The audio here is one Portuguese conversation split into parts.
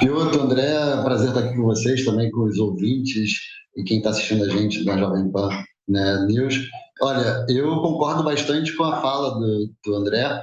Piotr, André, prazer estar aqui com vocês, também com os ouvintes e quem está assistindo a gente da Jovem Pan, né, News. Olha, eu concordo bastante com a fala do André.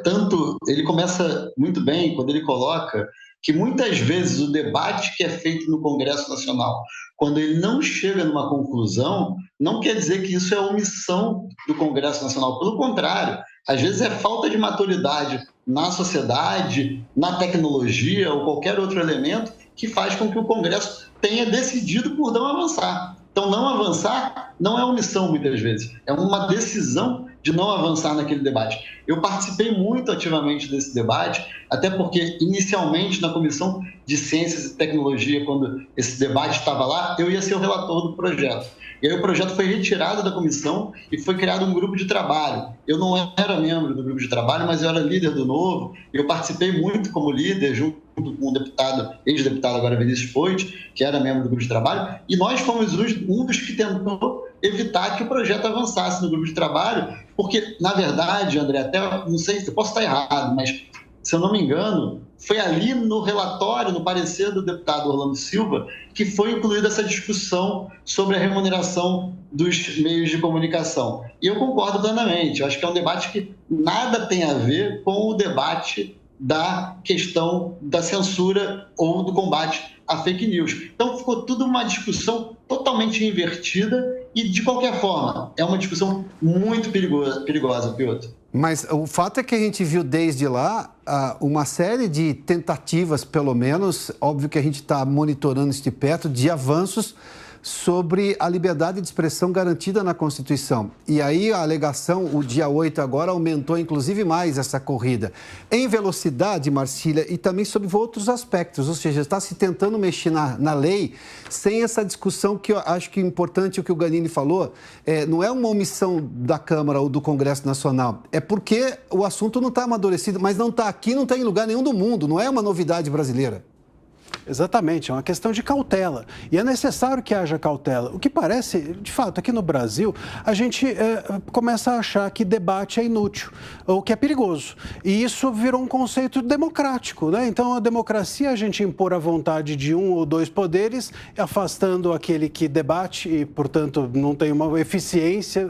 Tanto ele começa muito bem quando ele coloca que muitas vezes o debate que é feito no Congresso Nacional, quando ele não chega numa conclusão, não quer dizer que isso é omissão do Congresso Nacional. Pelo contrário, às vezes é falta de maturidade na sociedade, na tecnologia ou qualquer outro elemento que faz com que o Congresso tenha decidido por não avançar. Então, não avançar não é omissão, muitas vezes. É uma decisão de não avançar naquele debate. Eu participei muito ativamente desse debate, até porque, inicialmente, na Comissão de Ciências e Tecnologia, quando esse debate estava lá, eu ia ser o relator do projeto. E aí o projeto foi retirado da comissão e foi criado um grupo de trabalho. Eu não era membro do grupo de trabalho, mas eu era líder do Novo. Eu participei muito como líder, junto com o deputado, ex-deputado agora Vinícius Poit, que era membro do grupo de trabalho, e nós fomos um dos que tentou evitar que o projeto avançasse no grupo de trabalho, porque, na verdade, André, até não sei, eu posso estar errado, mas, se eu não me engano, foi ali no relatório, no parecer do deputado Orlando Silva, que foi incluída essa discussão sobre a remuneração dos meios de comunicação. E eu concordo plenamente. Eu acho que é um debate que nada tem a ver com o debate da questão da censura ou do combate à fake news. Então, ficou tudo uma discussão totalmente invertida e, de qualquer forma, é uma discussão muito perigosa, Piotr. Mas o fato é que a gente viu desde lá uma série de tentativas, pelo menos, óbvio que a gente está monitorando isso de perto, de avanços sobre a liberdade de expressão garantida na Constituição. E aí a alegação, o dia 8 agora, aumentou inclusive mais essa corrida. Em velocidade, Marcília, e também sobre outros aspectos, ou seja, está se tentando mexer na lei sem essa discussão que eu acho que é importante o que o Ganini falou, não é uma omissão da Câmara ou do Congresso Nacional, é porque o assunto não está amadurecido, mas não está aqui, não está em lugar nenhum do mundo, não é uma novidade brasileira. Exatamente, é uma questão de cautela. E é necessário que haja cautela. O que parece, de fato, aqui no Brasil, a gente começa a achar que debate é inútil, ou que é perigoso. E isso virou um conceito democrático, né? Então, a democracia é a gente impor a vontade de um ou dois poderes, afastando aquele que debate e, portanto, não tem uma eficiência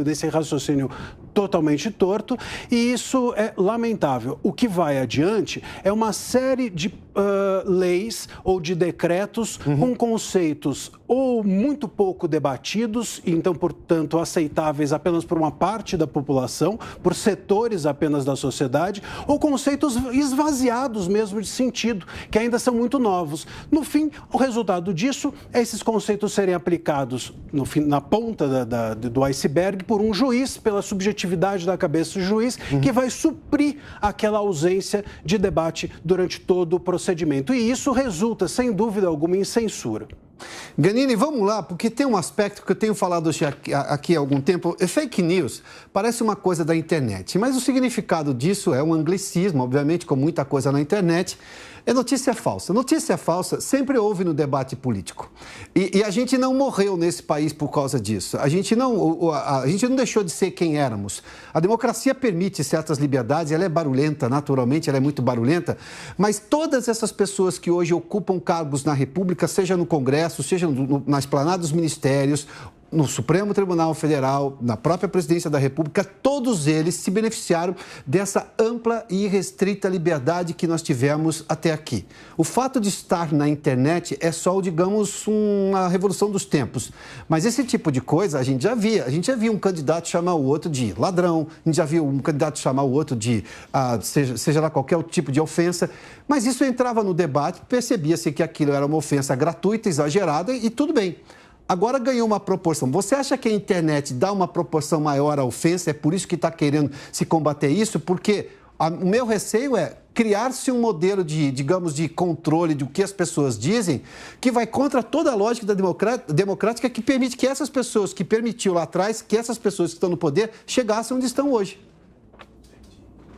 nesse raciocínio totalmente torto. E isso é lamentável. O que vai adiante é uma série de leis ou de decretos com conceitos ou muito pouco debatidos, e então, portanto, aceitáveis apenas por uma parte da população, por setores apenas da sociedade, ou conceitos esvaziados mesmo de sentido, que ainda são muito novos. No fim, o resultado disso é esses conceitos serem aplicados na ponta do iceberg por um juiz, pela subjetividade da cabeça do juiz, que vai suprir aquela ausência de debate durante todo o procedimento. E isso resulta, sem dúvida alguma, em censura. Ganini, vamos lá, porque tem um aspecto que eu tenho falado aqui há algum tempo. Fake news parece uma coisa da internet, mas o significado disso é um anglicismo, obviamente, como muita coisa na internet. É notícia falsa. Notícia falsa sempre houve no debate político. E a gente não morreu nesse país por causa disso. A gente não deixou de ser quem éramos. A democracia permite certas liberdades, ela é barulhenta, naturalmente, ela é muito barulhenta, mas todas essas pessoas que hoje ocupam cargos na República, seja no Congresso, seja na esplanada dos ministérios, no Supremo Tribunal Federal, na própria Presidência da República, todos eles se beneficiaram dessa ampla e irrestrita liberdade que nós tivemos até aqui. O fato de estar na internet é só, digamos, uma revolução dos tempos. Mas esse tipo de coisa a gente já via. A gente já viu um candidato chamar o outro de ladrão, a gente já viu um candidato chamar o outro de, seja lá qualquer tipo de ofensa. Mas isso entrava no debate, percebia-se que aquilo era uma ofensa gratuita, exagerada e tudo bem. Agora ganhou uma proporção. Você acha que a internet dá uma proporção maior à ofensa? É por isso que está querendo se combater isso? Porque o meu receio é criar-se um modelo digamos, de controle do que as pessoas dizem, que vai contra toda a lógica da democrática que permite que essas pessoas que permitiu lá atrás, que essas pessoas que estão no poder, chegassem onde estão hoje.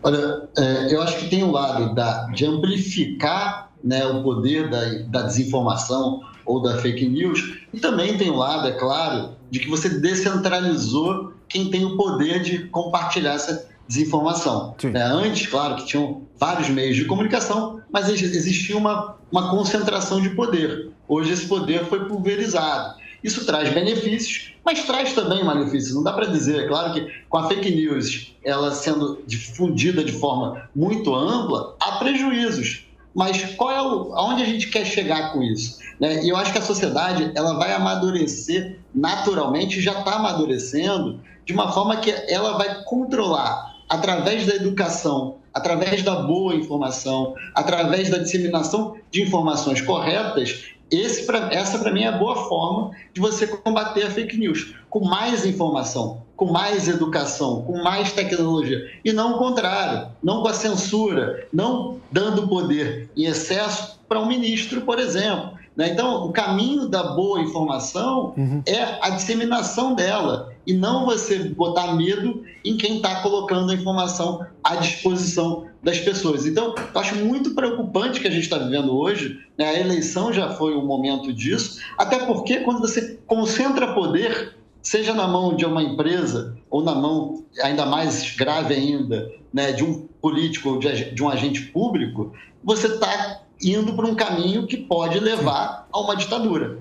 Olha, eu acho que tem um lado de amplificar, né, o poder da desinformação ou da fake news, e também tem um lado, é claro, de que você descentralizou quem tem o poder de compartilhar desinformação. Antes, claro, que tinham vários meios de comunicação, mas existia uma concentração de poder. Hoje esse poder foi pulverizado. Isso traz benefícios, mas traz também malefícios. Não dá para dizer, é claro que com a fake news, ela sendo difundida de forma muito ampla, há prejuízos. Mas aonde a gente quer chegar com isso? E eu acho que a sociedade ela vai amadurecer naturalmente, já está amadurecendo, de uma forma que ela vai controlar, através da educação, através da boa informação, através da disseminação de informações corretas. Essa, para mim, é a boa forma de você combater a fake news, com mais informação, com mais educação, com mais tecnologia, e não o contrário, não com a censura, não dando poder em excesso para um ministro, por exemplo. Então, o caminho da boa informação é a disseminação dela, e não você botar medo em quem está colocando a informação à disposição das pessoas. Então, eu acho muito preocupante o que a gente está vivendo hoje. A eleição já foi um momento disso, até porque quando você concentra poder, seja na mão de uma empresa ou na mão, ainda mais grave ainda, de um político ou de um agente público, você está indo para um caminho que pode levar a uma ditadura.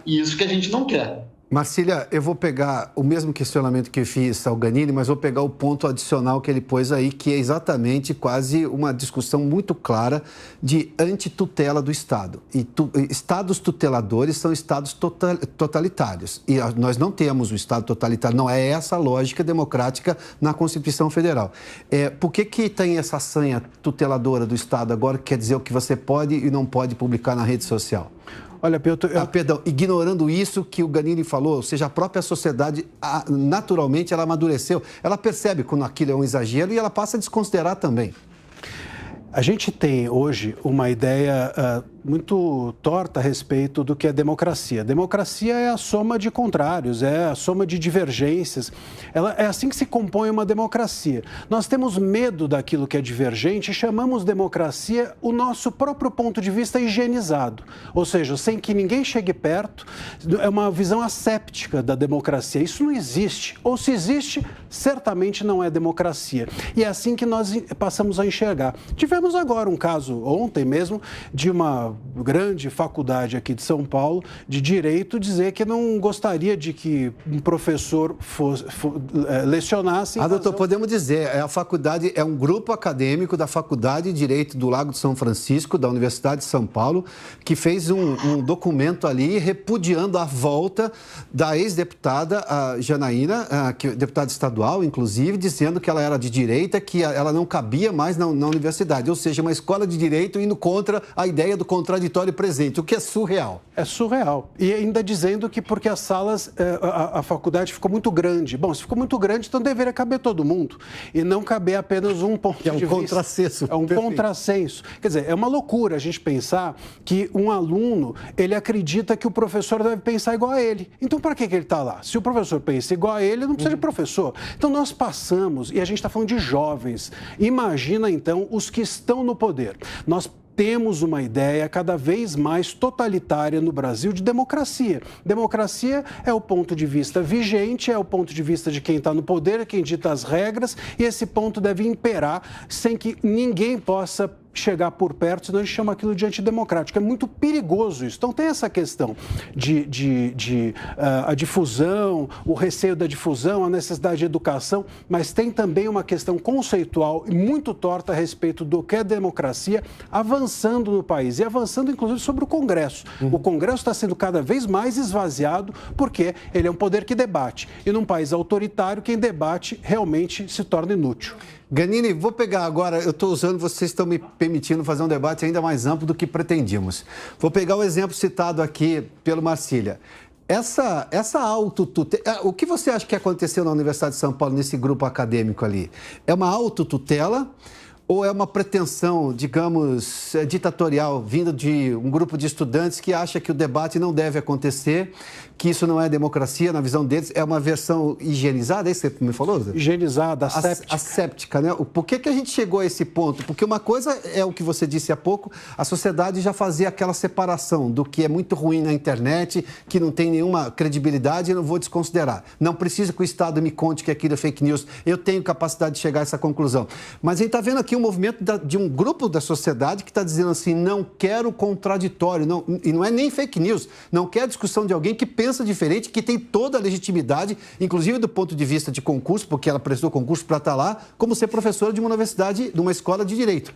E isso que a gente não quer. Marcília, eu vou pegar o mesmo questionamento que eu fiz ao Ganini, mas vou pegar o ponto adicional que ele pôs aí, que é exatamente quase uma discussão muito clara de antitutela do Estado. E estados tuteladores são estados totalitários. E nós não temos um Estado totalitário, não é essa a lógica democrática na Constituição Federal. Por que tem essa sanha tuteladora do Estado agora, que quer dizer o que você pode e não pode publicar na rede social? Olha, Piotr... Perdão, ignorando isso que o Ganini falou, ou seja, a própria sociedade, naturalmente, ela amadureceu. Ela percebe quando aquilo é um exagero e ela passa a desconsiderar também. A gente tem hoje uma ideia muito torta a respeito do que é democracia. Democracia é a soma de contrários, é a soma de divergências. É assim que se compõe uma democracia. Nós temos medo daquilo que é divergente e chamamos democracia o nosso próprio ponto de vista higienizado. Ou seja, sem que ninguém chegue perto, é uma visão asséptica da democracia. Isso não existe. Ou se existe, certamente não é democracia. E é assim que nós passamos a enxergar. Tivemos agora um caso, ontem mesmo, de uma grande faculdade aqui de São Paulo, de Direito, dizer que não gostaria de que um professor lecionasse... doutor, podemos dizer, a faculdade é um grupo acadêmico da Faculdade de Direito do Lago de São Francisco, da Universidade de São Paulo, que fez um documento ali repudiando a volta da ex-deputada Janaína, que é deputada estadual, inclusive, dizendo que ela era de direita, que ela não cabia mais na universidade. Ou seja, uma escola de direito indo contra a ideia do contraditório presente, o que é surreal. É surreal. E ainda dizendo que porque as salas, a faculdade ficou muito grande. Bom, se ficou muito grande, então deveria caber todo mundo. E não caber apenas um ponto de vista. É um contrassenso. É um contrassenso. Quer dizer, é uma loucura a gente pensar que um aluno, ele acredita que o professor deve pensar igual a ele. Então, para que ele está lá? Se o professor pensa igual a ele não precisa de professor. Então, nós passamos, e a gente está falando de jovens. Imagina, então, os que estão no poder. Nós temos uma ideia cada vez mais totalitária no Brasil de democracia. Democracia é o ponto de vista vigente, é o ponto de vista de quem está no poder, quem dita as regras, e esse ponto deve imperar sem que ninguém possa chegar por perto, senão a gente chama aquilo de antidemocrático. É muito perigoso isso. Então tem essa questão a difusão, o receio da difusão, a necessidade de educação, mas tem também uma questão conceitual e muito torta a respeito do que é democracia avançando no país e avançando inclusive sobre o Congresso. O Congresso está sendo cada vez mais esvaziado porque ele é um poder que debate. E num país autoritário, quem debate realmente se torna inútil. Ganini, vou pegar agora, eu estou usando, vocês estão me permitindo fazer um debate ainda mais amplo do que pretendíamos. Vou pegar o exemplo citado aqui pelo Marcília. Essa autotutela, o que você acha que aconteceu na Universidade de São Paulo, nesse grupo acadêmico ali? É uma autotutela Ou é uma pretensão, digamos, ditatorial, vinda de um grupo de estudantes que acha que o debate não deve acontecer, que isso não é democracia, na visão deles, é uma versão higienizada, é isso que você me falou, Zé? Higienizada, asséptica. Asséptica, né? Por que a gente chegou a esse ponto? Porque uma coisa é o que você disse há pouco, a sociedade já fazia aquela separação do que é muito ruim na internet, que não tem nenhuma credibilidade, eu não vou desconsiderar. Não precisa que o Estado me conte que aquilo é fake news, eu tenho capacidade de chegar a essa conclusão. Mas a gente está vendo aqui um movimento de um grupo da sociedade que está dizendo assim, não quero contraditório, não, e não é nem fake news, não quer discussão de alguém que pensa diferente, que tem toda a legitimidade, inclusive do ponto de vista de concurso, porque ela prestou concurso para estar lá, como ser professora de uma universidade, de uma escola de direito.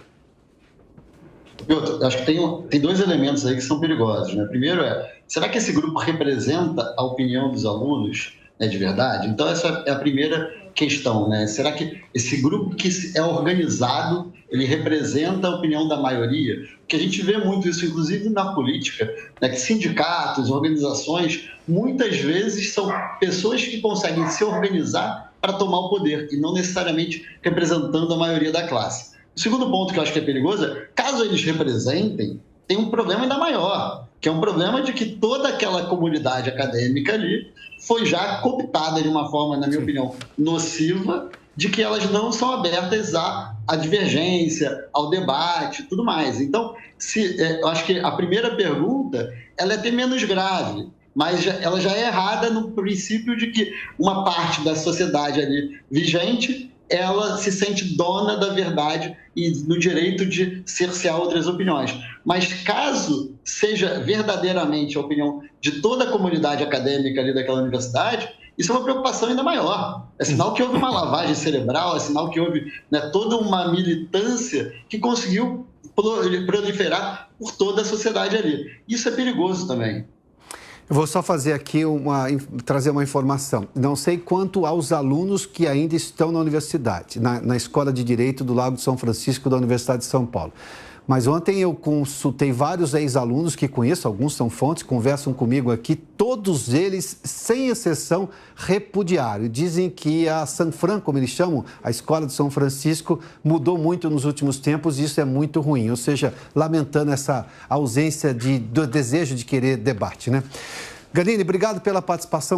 Eu acho que tem dois elementos aí que são perigosos, né? Primeiro será que esse grupo representa a opinião dos alunos, né, de verdade? Então, essa é a primeira questão, né? Será que esse grupo que é organizado, ele representa a opinião da maioria? Porque a gente vê muito isso, inclusive na política, né? Que sindicatos, organizações, muitas vezes são pessoas que conseguem se organizar para tomar o poder e não necessariamente representando a maioria da classe. O segundo ponto que eu acho que é perigoso é, caso eles representem, tem um problema ainda maior, que é um problema de que toda aquela comunidade acadêmica ali foi já cooptada de uma forma, na minha opinião, nociva, de que elas não são abertas à divergência, ao debate e tudo mais. Então, eu acho que a primeira pergunta ela é até menos grave, mas ela já é errada no princípio de que uma parte da sociedade ali vigente ela se sente dona da verdade e no direito de cercear outras opiniões. Mas caso seja verdadeiramente a opinião de toda a comunidade acadêmica ali daquela universidade, isso é uma preocupação ainda maior. É sinal que houve uma lavagem cerebral, é sinal que houve, né, toda uma militância que conseguiu proliferar por toda a sociedade ali. Isso é perigoso também. Eu vou só fazer aqui trazer uma informação. Não sei quanto aos alunos que ainda estão na universidade, na Escola de Direito do Lago de São Francisco da Universidade de São Paulo. Mas ontem eu consultei vários ex-alunos que conheço, alguns são fontes, conversam comigo aqui, todos eles, sem exceção, repudiaram. Dizem que a San Fran, como eles chamam, a Escola de São Francisco, mudou muito nos últimos tempos e isso é muito ruim. Ou seja, lamentando essa ausência do desejo de querer debate, né? Ganini, obrigado pela participação.